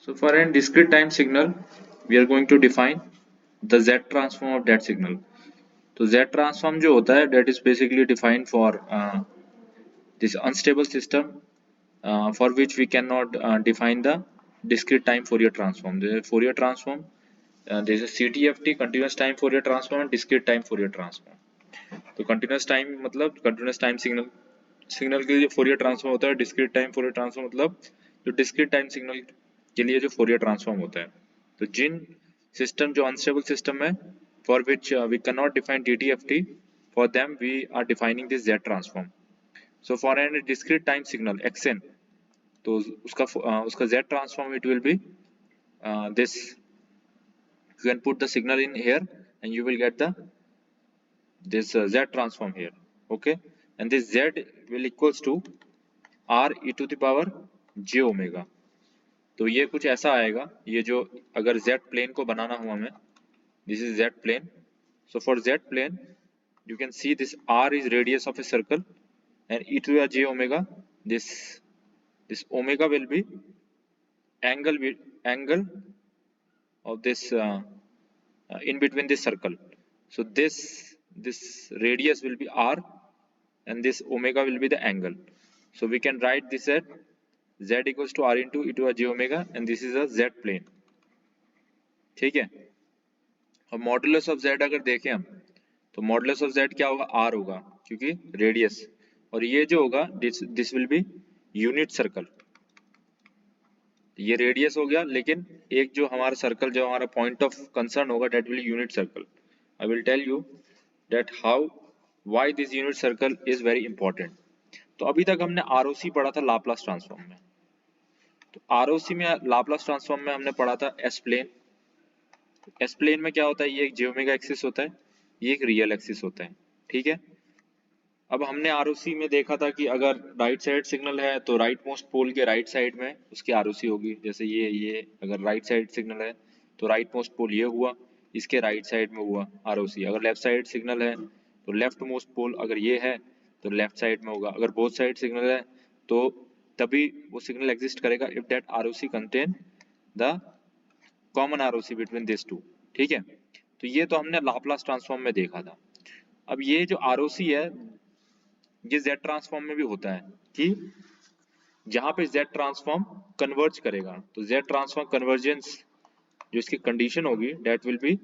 So for a discrete time signal, we are going to define the Z transform of that signal. तो Z transform जो होता है that is basically defined for this unstable system for which we cannot define the discrete time Fourier transform. There is Fourier transform, there is a CTFT continuous time Fourier transform and discrete time Fourier transform. तो continuous time मतलब continuous time signal के लिए Fourier transform होता है, discrete time Fourier transform मतलब जो discrete time signal के लिए जो फोरियर ट्रांसफॉर्म होता है। तो जिन सिस्टम जो अनस्टेबल सिस्टम है for which we can not define DTFT, for them we are defining this Z transform. So for an discrete time signal xn, तो उसका Z transform it will be this, you can put the signal in here and you will get the this Z transform here, okay, and this Z will equals to R e to the power j omega. तो ये कुछ ऐसा आएगा, ये जो अगर Z plane को बनाना हुआ हमें, this is Z plane, so for Z plane you can see this R is radius of a circle and e to the j omega, this omega will be angle of this in between this circle. So this radius will be R and this omega will be the angle. So we can write this at Z equals to R into e to the j omega and this is a Z plane, ठीक है। अब modulus of Z अगर देखें हम, तो modulus of Z क्या होगा, R होगा क्योंकि रेडियस, और ये जो होगा this will be unit circle, ये रेडियस हो गया, लेकिन एक जो हमारा सर्कल जो हमारा पॉइंट ऑफ कंसर्न होगा that will unit circle. I will tell you that how why this unit circle is very important. तो अभी तक हमने आरओसी पढ़ा था लाप्लास ट्रांसफॉर्म में, तो आरओसी में लाप्लास ट्रांसफॉर्म में हमने पढ़ा था एस प्लेन। एस प्लेन में क्या होता है, ये एक j-ओमेगा एक्सिस होता है, ये एक रियल एक्सिस होता है, ठीक है। अब हमने आरओसी में देखा था कि अगर राइट साइड सिग्नल है तो राइट मोस्ट पोल के राइट साइड में उसकी आरओसी होगी, जैसे ये अगर राइट साइड सिग्नल है तो राइट मोस्ट पोल ये हुआ, इसके राइट साइड में हुआ आरओसी। अगर लेफ्ट साइड सिग्नल है तो लेफ्ट मोस्ट पोल अगर ये है तो लेफ्ट साइड में होगा। अगर बोथ साइड सिग्नल है तो तभी वो सिग्नल एग्जिस्ट करेगा if that ROC contain the common ROC between this two, ठीक है। तो ये तो हमने लाप्लास ट्रांसफॉर्म में देखा था। अब ये जो आरओसी है ये Z ट्रांसफॉर्म में भी होता है कि जहां पे Z ट्रांसफॉर्म कन्वर्ज करेगा, तो Z ट्रांसफॉर्म कन्वर्जेंस जो इसकी कंडीशन होगी दैट विल बी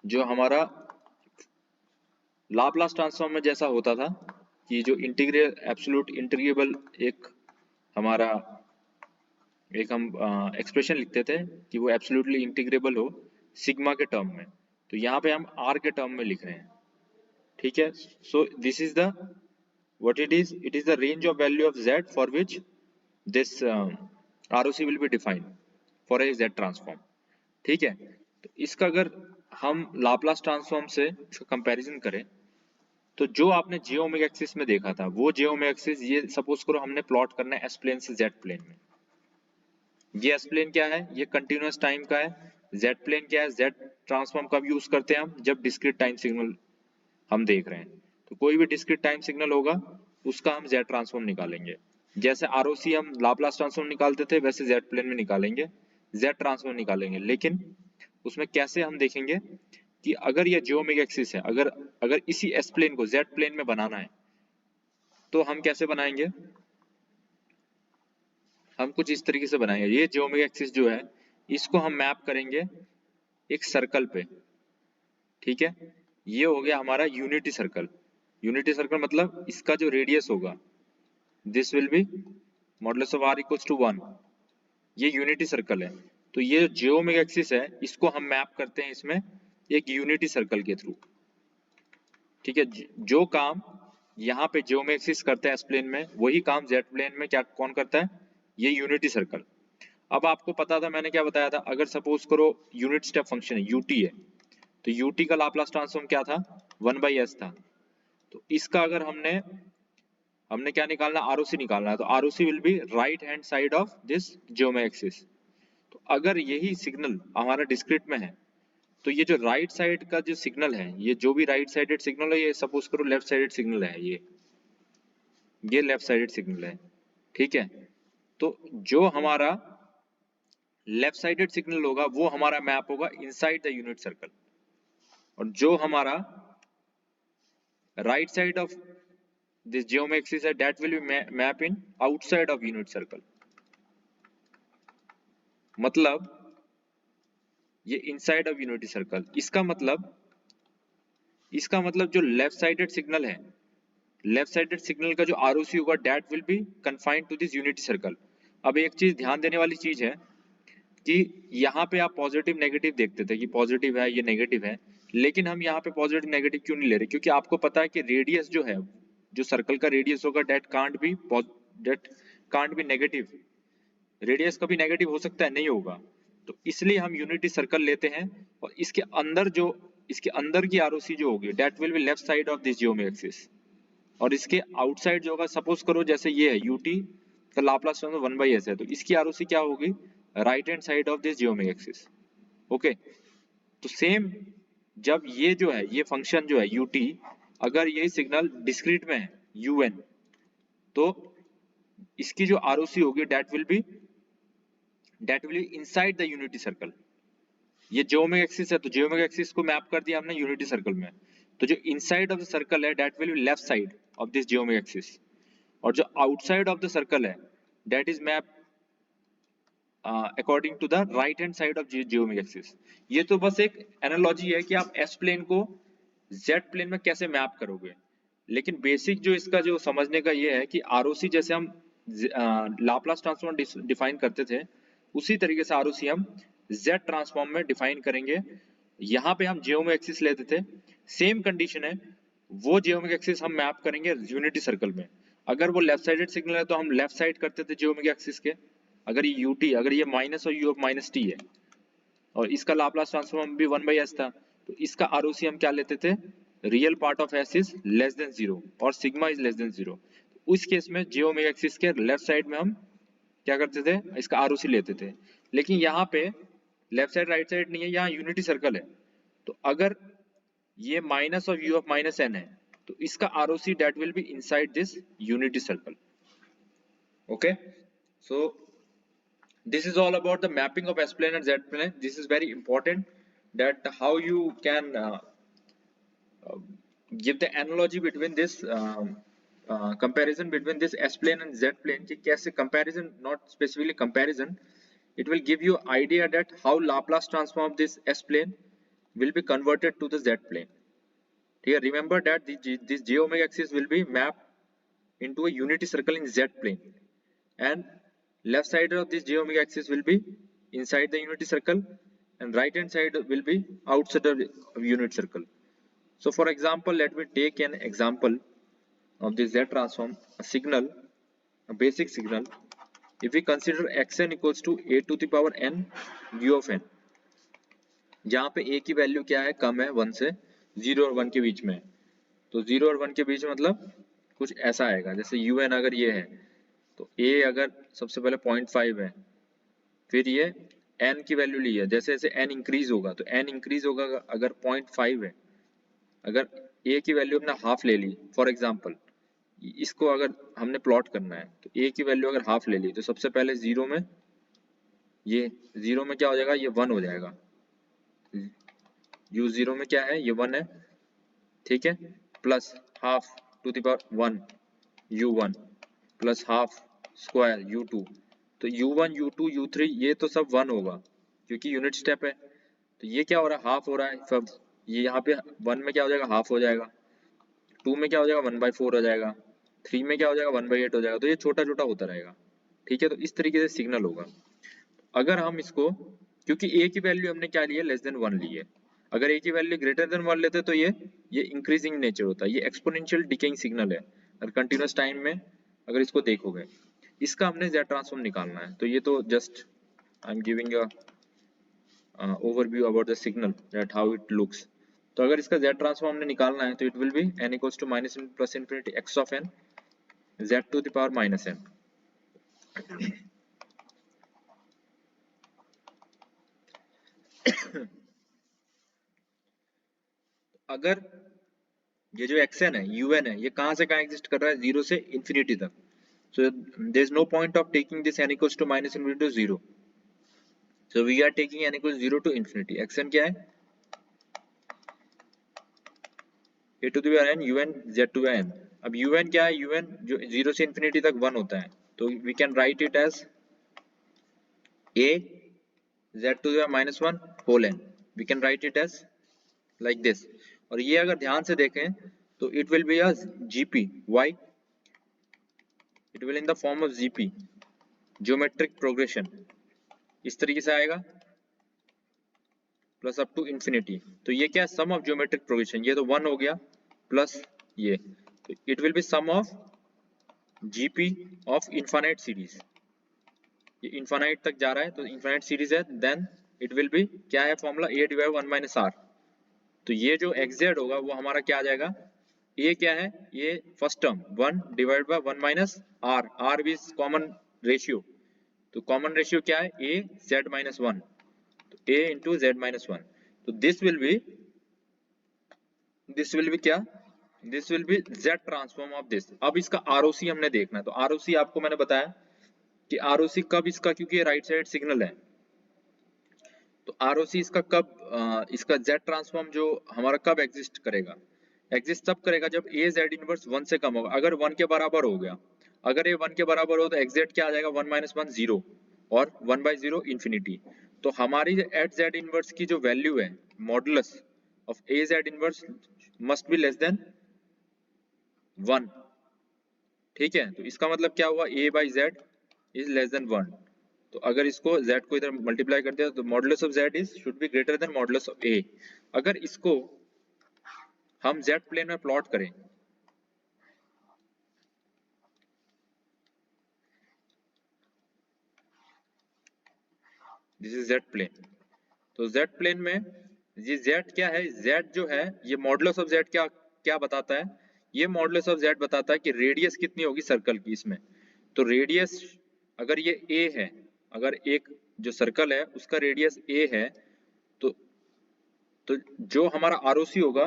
जो हमारा लाप्लास ट्रांसफॉर्म में जैसा होता था कि जो इंटीग्रल एब्सोल्यूट इंटीग्रेबल एक हमारा एक हम एक्सप्रेशन लिखते थे कि वो एब्सोल्युटली इंटीग्रेबल हो सिग्मा के टर्म में, तो यहाँ पे हम R के टर्म में लिख रहे हैं, ठीक है। So this is the what it is the range of value of Z for which this ROC will be defined for a Z transform, ठीक है। तो इसका अगर हम लाप्लास ट्रांसफॉर्म से इसका कंपैरिजन करें तो जो आपने j ओमेगा एक्सिस में देखा था वो j ओमेगा एक्सिस, ये सपोज करो हमने प्लॉट करना है S प्लेन से Z प्लेन में। ये S प्लेन क्या है, ये कंटिन्यूअस टाइम का है। Z प्लेन क्या है, Z ट्रांसफॉर्म कब यूज करते हैं हम, जब डिस्क्रीट टाइम सिग्नल हम देख रहे हैं। तो कोई भी डिस्क्रीट टाइम सिग्नल होगा उसका हम Z ट्रांसफॉर्म निकालेंगे, जैसे आरओसी हम लाप्लास ट्रांसफॉर्म निकालते थे वैसे Z प्लेन में निकालेंगे, Z ट्रांसफॉर्म निकालेंगे। लेकिन उसमें कैसे हम देखेंगे कि अगर ये j ओमेगा एक्सिस है, अगर इसी S प्लेन को Z प्लेन में बनाना है तो हम कैसे बनाएंगे, हम कुछ इस तरीके से बनाएंगे। ये j ओमेगा एक्सिस जो है इसको हम मैप करेंगे एक सर्कल पे, ठीक है। ये हो गया हमारा यूनिटी सर्कल। यूनिटी सर्कल मतलब इसका जो रेडियस होगा this will be modulus of R equals to 1, ये यूनिटी सर्कल है। तो ये j ओमेगा एक्सिस है इसको हम मैप करते हैं इसमें एक यूनिटी सर्कल के थ्रू, ठीक है। जो काम यहाँ पे j ओमेगा एक्सिस करता है S प्लेन में वही काम Z प्लेन में क्या कौन करता है, ये यूनिटी सर्कल। अब आपको पता था, मैंने क्या बताया था, अगर सपोज करो यूनिट स्टेप फंक्शन है ut है तो ut का लाप्लास ट्रांसफॉर्म क्या था, 1/s था। तो इसका अगर हमने क्या निकालना, आरओसी निकालना है, तो ROC will B right hand side of this j omega axis. तो अगर यही सिग्नल हमारा डिस्क्रीट में है तो ये जो राइट साइड का जो सिग्नल है, ये जो भी राइट साइडेड सिग्नल है, ये सपोज करो लेफ्ट साइडेड सिग्नल है, ये लेफ्ट साइडेड सिग्नल है, ठीक है। तो जो हमारा लेफ्ट साइडेड सिग्नल होगा वो हमारा मैप होगा इनसाइड द यूनिट सर्कल, और जो हमारा right side of this geometric axis है that will be map in outside of unit circle. मतलब ये इनसाइड ऑफ यूनिटी सर्कल, इसका मतलब जो लेफ्ट साइडेड सिग्नल है, लेफ्ट साइडेड सिग्नल का जो आरओसी होगा that will be confined to this unity circle. अब एक चीज ध्यान देने वाली चीज है कि यहाँ पे आप पॉजिटिव नेगेटिव देखते थे कि पॉजिटिव है ये नेगेटिव है, लेकिन हम यहाँ पे पॉजिटिव नेगेटिव क्यों नहीं ले रहे? क्योंकि आपको पता है कि रेडियस जो है, जो सर्कल का रेडियस होगा that can't be negative. Radius कभी नेगेटिव हो सकता है? नहीं होगा। तो इसलिए हम यूनिटी सर्कल लेते हैं, और इसके अंदर की आरओसी जो होगी that will be left side of this geometric axis, और इसके आउटसाइड जो होगा, सपोज करो जैसे ये है यूटी का लाप्लास ट्रांसफॉर्म 1/s है, तो इसकी आरओसी क्या होगी? Right hand side of this geometric axis. Okay, तो सेम जब ये जो है, ये फंक्शन जो है ut, अगर यही सिग्नल डिस्क्रीट में है un, तो इसकी जो आरओसी होगी that will be inside the unity circle. ये जियोमेट्रिक एक्सिस है, तो जियोमेट्रिक एक्सिस को मैप कर दिया हमने यूनिटी सर्कल में, तो जो इनसाइड ऑफ द सर्कल है that will be left side of this geometric axis, और जो आउटसाइड ऑफ द सर्कल है that is map according to the right hand side of geometric axis. ये तो बस एक एनालॉजी है कि आप एस प्लेन को जेड प्लेन में कैसे मैप करोगे, लेकिन बेसिक जो इसका जो समझने का ये है कि आरओसी जैसे हम लाप्लास ट्रांसफॉर्म डिफाइन करते थे, उसी तरीके से आरओसी हम जेड ट्रांसफॉर्म में डिफाइन करेंगे। यहाँ पे हम जियोमेट्रिक एक्सिस लेते थे, सेम कंडीशन है, वो जियोमेट्रिक एक्सिस हम मैप करेंगे यूनिटी सर्कल में। अगर वो लेफ्ट साइडेड सिग्नल है तो हम लेफ्ट साइड करते थे जियोमेट्रिक एक्सिस के, अगर ये ut, अगर ये माइनस और u ऑफ माइनस t है, और इसका लाप्लास ट्रांसफॉर्म भी 1/s था, तो इसका आरओसी हम क्या लेते थे? Real part of s is less than 0 और सिग्मा इज लेस देन 0। उस केस में जियोमेट्रिक एक्सिस के लेफ्ट साइड में हम क्या करते थे? इसका आरओसी लेते थे। लेकिन यहाँ पे लेफ्ट साइड राइट साइड नहीं है, यहाँ यूनिटी सर्कल है, तो अगर ये minus of u of minus n है, तो इसका ROC that will be inside this unity circle. Okay, so this is all about the mapping of S plane and Z plane. This is very important, that how you can uh, give the analogy between this comparison between this S plane and Z plane. कि कैसे comparison, not specifically comparison, it will give you idea that how Laplace transform this S plane will be converted to the Z plane. Here remember that this geometric axis will be mapped into a unity circle in Z plane, and left side of this geometric axis will be inside the unity circle, and right hand side will be outside of unit circle. So for example, let me take an example of this Z transform, a signal, a basic signal. If we consider xn equals to a to the power n u of n, जहाँ पे a की value क्या है? कम है 1 से, 0 और 1 के बीच में, तो 0 और 1 के बीच मतलब कुछ ऐसा आएगा, जैसे un अगर ये है, तो a अगर सबसे पहले 0.5 है, फिर ये n की वैल्यू ली है, जैसे जैसे n इंक्रीज होगा, तो n इंक्रीज होगा, अगर 0.5 है, अगर a की वैल्यू हमने हाफ ले ली, फॉर एग्जांपल इसको अगर हमने प्लॉट करना है, तो a की वैल्यू अगर हाफ ले ली, तो सबसे पहले जीरो में, ये जीरो में क्या हो जाएगा? ये 1 हो जाएगा, u जीरो में क्या है? ये 1 है, ठीक है, plus half to the power 1 u1 plus half square u2, तो u1 u2 u3 ये तो सब 1 होगा क्योंकि यूनिट स्टेप है, तो ये क्या हो रहा है? हाफ हो रहा है सब, ये यहाँ पे 1 में क्या हो जाएगा? हाफ हो जाएगा, 2 में क्या हो जाएगा? 1/4 हो जाएगा, 3 में क्या हो जाएगा? 1/8 हो जाएगा, तो ये छोटा छोटा होता रहेगा, ठीक है। तो इस तरीके से सिग्नल होगा। अगर हम इसको, क्योंकि a की वैल्यू हमने क्या ली है? लेस देन 1 ली है, अगर a की वैल्यू ग्रेटर देन 1 लेते तो ये इंक्रीजिंग नेचर होता है, ये एक्सपोनेंशियल डिकेइंग सिग्नल है। और कंटिन्यूअस टाइम में अगर इसको देखोगे, इसका हमने Z ट्रांसफॉर्म निकालना है, तो ये तो just I am giving a overview about the signal that how it looks. तो अगर इसका Z ट्रांसफॉर्म हमने निकालना है, तो it will be n equals to minus in plus infinity x of n z to the power minus n। अगर ये जो xn है un है, ये कहां से कहां एग्जिस्ट कर रहा है? 0 से इंफिनिटी तक, So there is no point of taking this n equals to minus infinity to 0. So we are taking n equals 0 to infinity. xn क्या है? a to the power n un z to the n. अब un क्या है? un जो 0 से infinity तक 1 होता है, तो we can write it as a z to the power minus 1 whole n. We can write it as like this. और ये अगर ध्यान से देखें तो it will be a gp. Why? It will in the form of gp, geometric progression. इस तरीके से आएगा प्लस अप टू इंफिनिटी. तो ये क्या है? Sum of geometric progression. ये तो 1 हो गया प्लस ये, तो it will be sum of GP of infinite series. ये इनफाइनाइट तक जा रहा है तो इनफाइनाइट सीरीज है. देन इट विल बी क्या है formula? a divide 1 minus R. तो ये जो xz होगा वो हमारा क्या आ जाएगा? a क्या है? ये first term 1 divide by 1 minus R. R is common ratio. तो कॉमन रेशियो क्या है? a z minus 1. तो a इंटू z माइनस 1. तो दिस विल बी क्या? This will be z transform of this. अब इसका आरओसी हमने देखना है. तो आरओसी आपको मैंने बताया कि आरओसी कब इसका, क्योंकि ये राइट साइड सिग्नल है, तो आरओसी इसका कब, इसका z ट्रांसफॉर्म जो हमारा कब एग्जिस्ट करेगा? एग्जिस्ट तब करेगा जब a z इनवर्स 1 से कम होगा. अगर 1 के बराबर हो गया, अगर ये 1 के बराबर हो तो एग्जैक्ट क्या आ जाएगा? 1 माइनस 1 0 और 1 बाई 0 इंफिनिटी. तो हमारी एट z इनवर्स की जो वैल्यू है, modulus of a z inverse must be less than 1. ठीक है, तो इसका मतलब क्या हुआ? a by z is less than 1. तो अगर इसको z को इधर मल्टीप्लाई करते हैं तो modulus of z is should be greater than modulus of a. अगर इसको हम z प्लेन में प्लॉट करें, दिस इज z प्लेन. तो z प्लेन में ये z क्या है? z जो है ये मॉडुलस ऑफ z क्या क्या बताता है? ये मॉडुलस ऑफ z बताता है कि रेडियस कितनी होगी सर्कल की इसमें. तो रेडियस अगर ये a है, अगर एक जो सर्कल है उसका रेडियस a है, तो जो हमारा आरओसी होगा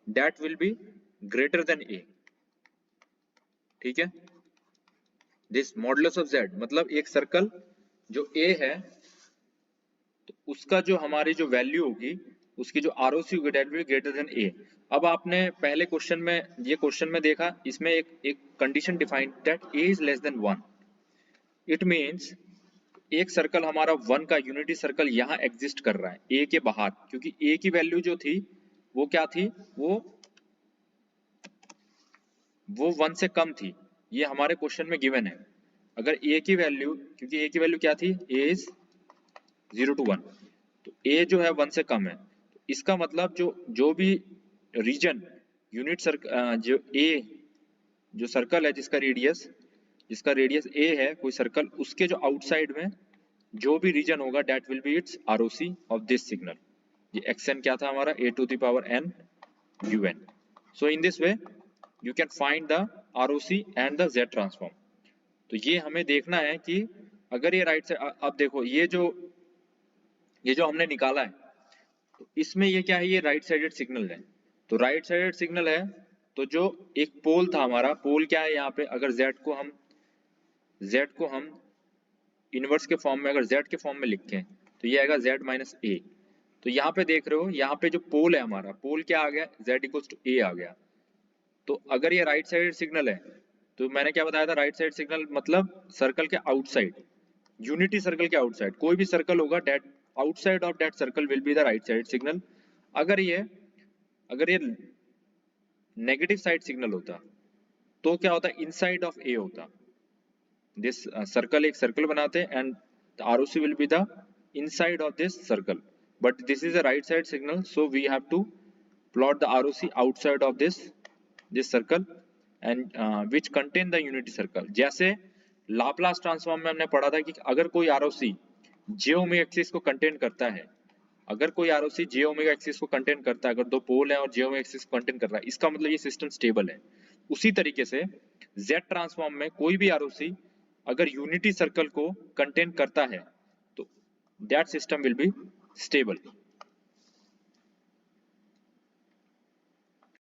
that will be greater than a. ठीक है, दिस मॉडुलस ऑफ z मतलब एक सर्कल जो a है तो उसका जो हमारी जो वैल्यू होगी, उसकी जो आरओसी होगी that will be greater than a. अब आपने पहले क्वेश्चन में, ये क्वेश्चन में देखा, इसमें एक condition defined that a is less than 1. It means एक सर्कल हमारा 1 का यूनिटी सर्कल यहाँ एग्जिस्ट कर रहा है a के बाहर, क्योंकि a की वैल्यू जो थी वो क्या थी? वो 1 से कम थी. ये हमारे क्वेश्चन में गिवन है. अगर a की वैल्यू, क्योंकि a की वैल्यू क्या थी? a is 0 to 1. तो a जो है 1 से कम है. तो इसका मतलब जो भी रीजन यूनिट सर्कल, जो a जो सर्कल है जिसका रेडियस a है कोई सर्कल, उसके जो आउटसाइड में जो भी रीजन होगा that will B it's ROC of this signal. ये xn क्या था हमारा? a to the power n un. So in this way you can find the ROC and the z transform. तो ये हमें देखना है कि अगर ये राइट साइड, अब देखो ये जो हमने निकाला है तो इसमें ये क्या है? ये राइट साइडेड सिग्नल है. तो राइट साइडेड सिग्नल है तो जो एक पोल था हमारा, पोल क्या है यहाँ पे? अगर z को हम इनवर्स के फॉर्म में, अगर z के फॉर्म में लिखें तो ये आएगा z माइनस a. तो यहाँ पे देख रहे हो, यहाँ पे जो पोल है हमारा, पोल क्या आ गया? z इक्वल्स टू a आ गया. तो अगर ये राइट साइड सिग्नल है तो मैंने क्या बताया था? राइट साइड सिग्नल मतलब सर्कल के आउटसाइड, यूनिटी सर्कल के आउटसाइड कोई भी सर्कल होगा that outside of that circle will be the right side signal. अगर ये नेगेटिव साइड सिग्नल होता तो क्या होता? इनसाइड ऑफ a होता. दिस सर्कल, एक सर्कल बनाते हैं and the ROC will be the inside of this circle, but this is a right side signal, so we have to plot the ROC outside of this circle and which contain the unity circle. जैसे Laplace transform में हमने पढ़ा था कि अगर कोई ROC जे omega axis को contain करता है, अगर कोई आरओसी जे ओमेगा एक्सिस को कंटेन करता है, अगर दो पोल है और जे ओमेगा एक्सिस को कंटेन कर रहा है, इसका मतलब ये सिस्टम स्टेबल है. उसी तरीके से Z ट्रांसफॉर्म में कोई भी आरओसी अगर यूनिटी सर्कल को कंटेन करता है तो that system will be stable.